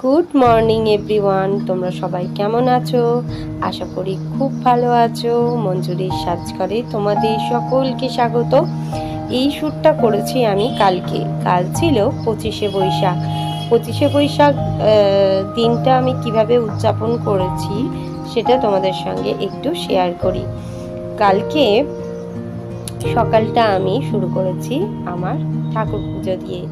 Good morning everyone, তোমরা সবাই কেমন আছো? আশা করি খুব ভালো আছো। মঞ্জুরির সাজঘরে তোমাদের সকলকে স্বাগত। এই শ্যুটটা করেছি আমি কালকে। কাল ছিল 25শে বৈশাখ। 25শে বৈশাখ দিনটা আমি কিভাবে উদযাপন করেছি সেটা তোমাদের সঙ্গে একটু শেয়ার করি। কালকে সকালটা আমি শুরু করেছি আমার ঠাকুর পুজো দিয়ে।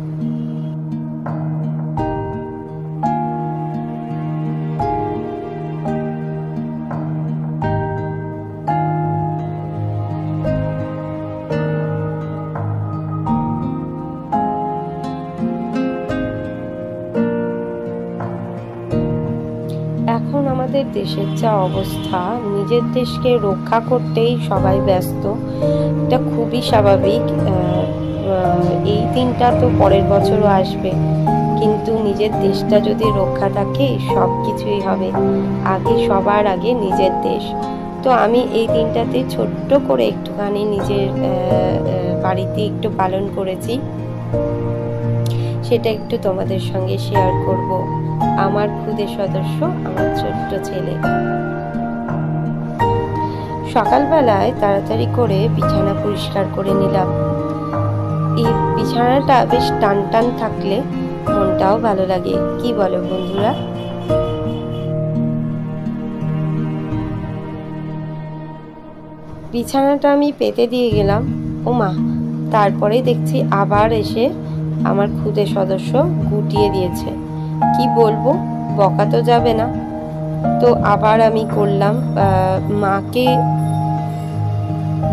এখন আমাদের দেশের যা অবস্থা, নিজের দেশকে রক্ষা করতেই সবাই ব্যস্ত। এটা খুবই স্বাভাবিক। এই দিনটা তো পরের বছরও আসবে, কিন্তু নিজের দেশটা যদি রক্ষা থাকে সব কিছুই হবে। আগে সবার আগে নিজের দেশ। তো আমি এই দিনটাতে ছোট্ট করে একটুখানি নিজের বাড়িতে একটু পালন করেছি, সেটা একটু তোমাদের সঙ্গে শেয়ার করব। আমার খুদে সদস্য আমার ছোট্ট ছেলে। সকালবেলায় তাড়াতাড়ি করে বিছানা পরিষ্কার করে নিলাম। এই বিছানাটা বেশ টান টান থাকলে মনটাও ভালো লাগে, কি বলো বন্ধুরা? বিছানাটা আমি পেতে দিয়ে গেলাম। ওমা, তারপরে দেখছি আবার এসে আমার খুদে সদস্য গুটিয়ে দিয়েছে। কি বলবো, বকা তো যাবে না। তো আবার আমি করলাম। মাকে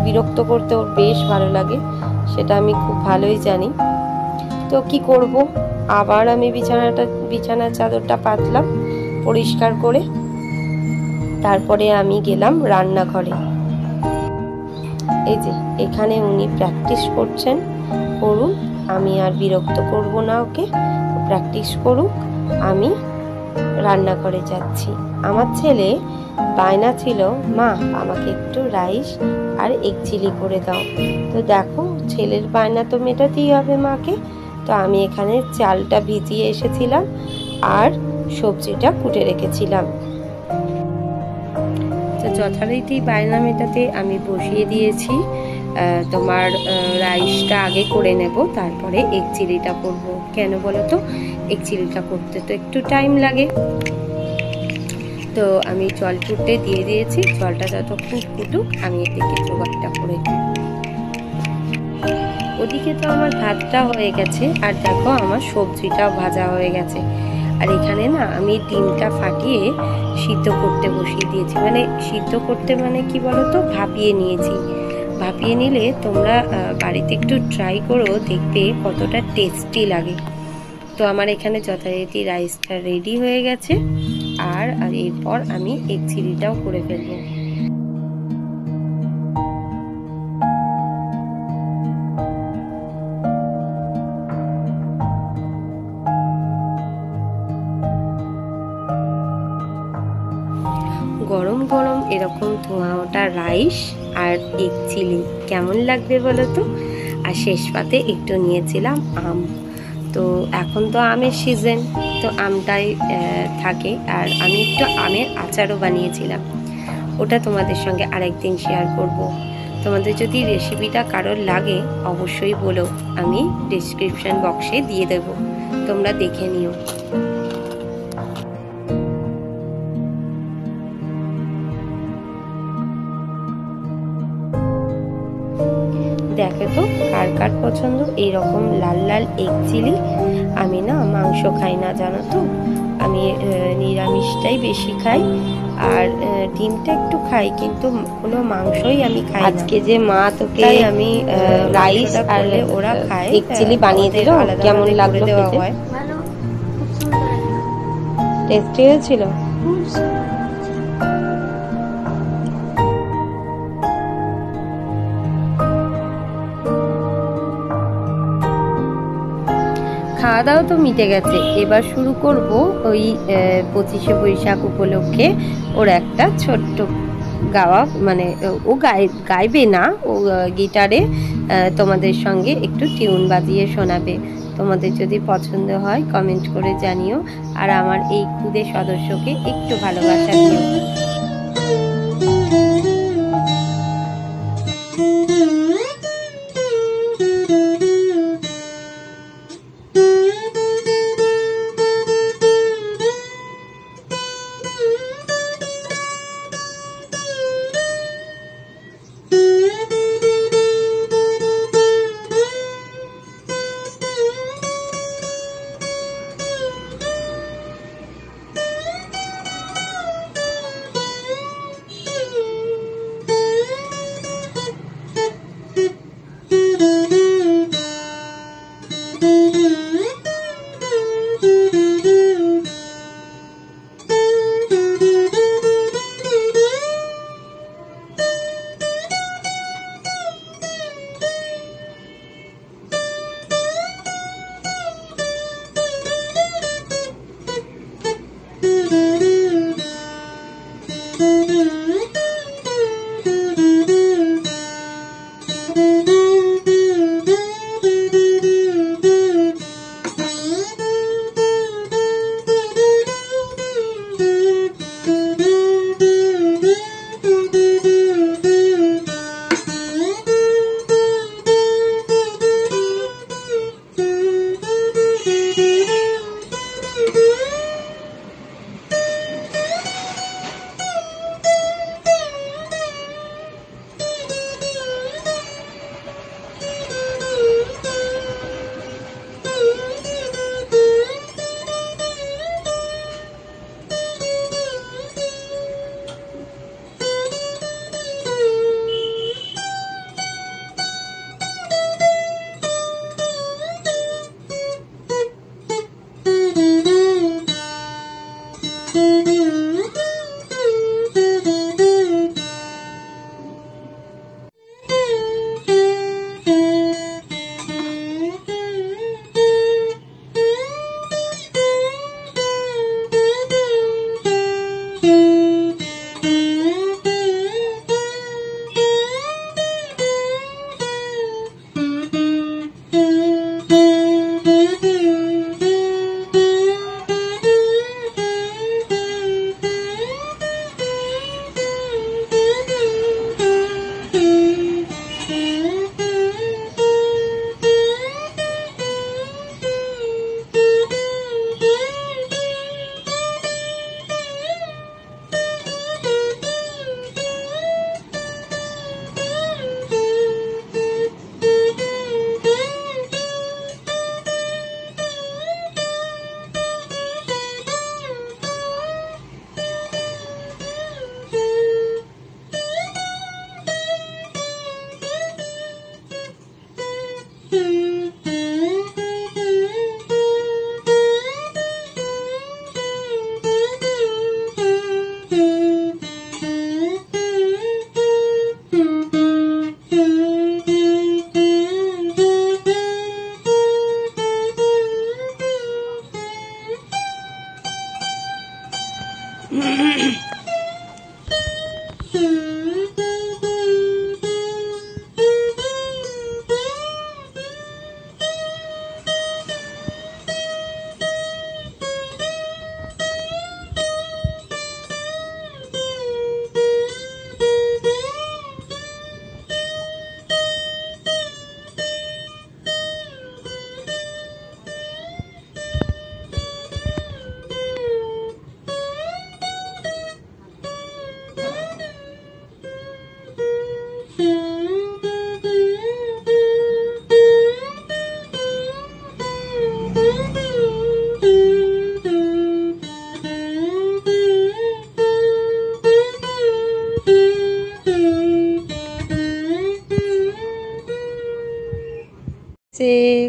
বিরক্ত করতে ওর বেশ ভালো লাগে, সেটা আমি খুব ভালোই জানি। তো কি করব, আবার আমি বিছানার চাদরটা পাতলাম পরিষ্কার করে। তারপরে আমি গেলাম রান্নাঘরে। এই যে এখানে উনি প্র্যাকটিস করছেন, করুন, আমি আর বিরক্ত করব না ওকে। প্র্যাকটিস করুক, আমি রান্নাঘরে যাচ্ছি। আমার ছেলে বায়না ছিল, মা আমাকে একটু রাইস আর এগ চিলি করে দাও। তো দেখো, ছেলের বায়না তো মেটাতেই হবে মাকে। তো আমি এখানে চালটা ভিজিয়ে এসেছিলাম আর সবজিটা কুটে রেখেছিলাম। তো যথারীতি বায়না মেটাতে আমি বসিয়ে দিয়েছি। তোমার রাইসটা আগে করে নেব, তারপরে এগ চিলিটা করব। কেন বলো তো? এগ চিলিটা করতে তো একটু টাইম লাগে। তো আমি জল ফুটতে দিয়ে দিয়েছি। জলটা যতক্ষণ ফুটুক আমি এদিকে জোগাড়টা করে নিই। ওদিকে তো আমার ভাতটা হয়ে গেছে, আর দেখো আমার সবজিটাও ভাজা হয়ে গেছে। আর এখানে না আমি ডিমটা ফাটিয়ে সিদ্ধ করতে বসিয়ে দিয়েছি। মানে সিদ্ধ করতে মানে কি বলো তো, ভাপিয়ে নিয়েছি। ভাপিয়ে নিলে তোমরা বাড়িতে একটু ট্রাই করো, দেখবে কতটা টেস্টি লাগে। তো আমার এখানে যথারীতি রাইসটা রেডি হয়ে গেছে, আর এরপর আমি এগ চিলিটাও করে ফেলবো। গরম গরম এরকম ধোঁয়া ওঠা রাইস আর এগ চিলি কেমন লাগবে বলো তো? আর শেষ পাতে একটু নিয়েছিলাম আম। তো এখন তো আমের সিজন, তো আমটাই থাকে। আর আমি একটু আমের আচারও বানিয়েছিলাম, ওটা তোমাদের সঙ্গে আরেকদিন শেয়ার করব। তোমাদের যদি রেসিপিটা কারোর লাগে অবশ্যই বলো, আমি ডেসক্রিপশন বক্সে দিয়ে দেব, তোমরা দেখে নিও। দেখো তো কার কার পছন্দ এইরকম লাল লাল এগ চিলি। আমি না মাংস খাই না, জানো তো। আমি নিরামিষটাই বেশি খাই, আর ডিমটা একটু খাই, কিন্তু কোনো মাংসই আমি খাই না। আজকে যে মা তোকে আমি রাইস আর ওরা খায় এগ চিলি বানিয়ে দিল, কেমন লাগলো খেতে? টেস্টি হয়েছিল। খাওয়া দাওয়া তো মিটে গেছে, এবার শুরু করব ওই 25শে বৈশাখ উপলক্ষে ওর একটা ছোট্ট গাওয়া, মানে ও গাইবে না, ও গিটারে তোমাদের সঙ্গে একটু টিউন বাজিয়ে শোনাবে। তোমাদের যদি পছন্দ হয় কমেন্ট করে জানিও, আর আমার এই খুদে সদস্যকে একটু ভালোবাসা দিও।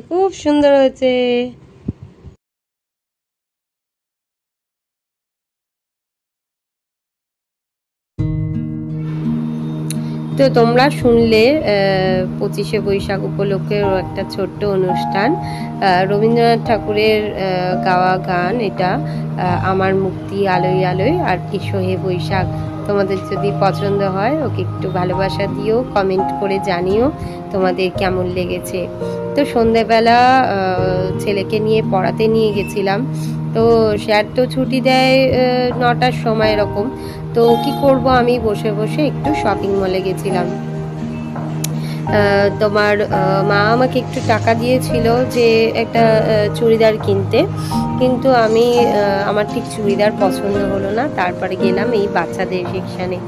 খুব সুন্দর হয়েছে। তো তোমরা শুনলে 25শে বৈশাখ উপলক্ষে একটা ছোট্ট অনুষ্ঠান, রবীন্দ্রনাথ ঠাকুরের গাওয়া গান এটা, আমার মুক্তি আলোয় আলোয় আর এসো হে বৈশাখ। তোমাদের যদি পছন্দ হয় ওকে একটু ভালোবাসা দিও, কমেন্ট করে জানিও তোমাদের কেমন লেগেছে। তো সন্ধেবেলা ছেলেকে নিয়ে পড়াতে নিয়ে গেছিলাম। তো স্যার তো ছুটি দেয় 9টার সময় এরকম। তো কি করব, আমি বসে বসে একটু শপিং মলে গেছিলাম। তোমার মা আমাকে একটু টাকা দিয়েছিল যে একটা চুড়িদার কিনতে, কিন্তু আমার ঠিক চুড়িদার পছন্দ হলো না। তারপরে গেলাম এই বাচ্চাদের সেকশানে।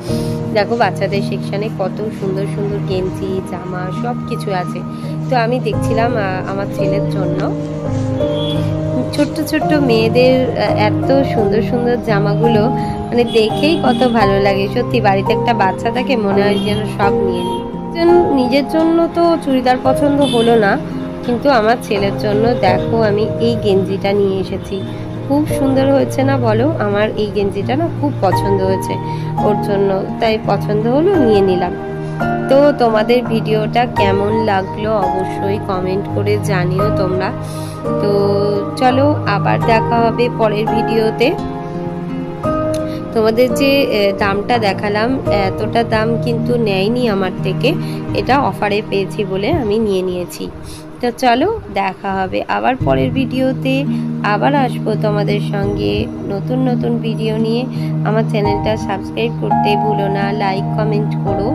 দেখো বাচ্চাদের সেকশানে কত সুন্দর সুন্দর গেঞ্জি জামা সব কিছু আছে। তো আমি দেখছিলাম আমার ছেলের জন্য ছোট্ট ছোট্ট মেয়েদের এত সুন্দর সুন্দর জামাগুলো, মানে দেখেই কত ভালো লাগে। সত্যি বাড়িতে একটা বাচ্চা থাকে মনে হয় যেন সব নিয়ে নিই। নিজের জন্য তো চুড়িদার পছন্দ হলো না, কিন্তু আমার ছেলের জন্য দেখো আমি এই গেঞ্জিটা নিয়ে এসেছি। খুব সুন্দর হয়েছে না বলো? আমার এই গেঞ্জিটা না খুব পছন্দ হয়েছে ওর জন্য, তাই পছন্দ হলো নিয়ে নিলাম। তো তোমাদের ভিডিওটা কেমন লাগলো অবশ্যই কমেন্ট করে জানিও তোমরা। তো চলো আবার দেখা হবে পরের ভিডিওতে। তোমাদের যে দামটা দেখালাম এতটা দাম কিন্তু নেয়নি আমার থেকে, এটা অফারে পেয়েছি বলে আমি নিয়ে নিয়েছি। তো চলো দেখা হবে আবার পরের ভিডিওতে, আবার আসবো তোমাদের সঙ্গে নতুন নতুন ভিডিও নিয়ে। আমার চ্যানেলটা সাবস্ক্রাইব করতে ভুলো না, লাইক কমেন্ট করো।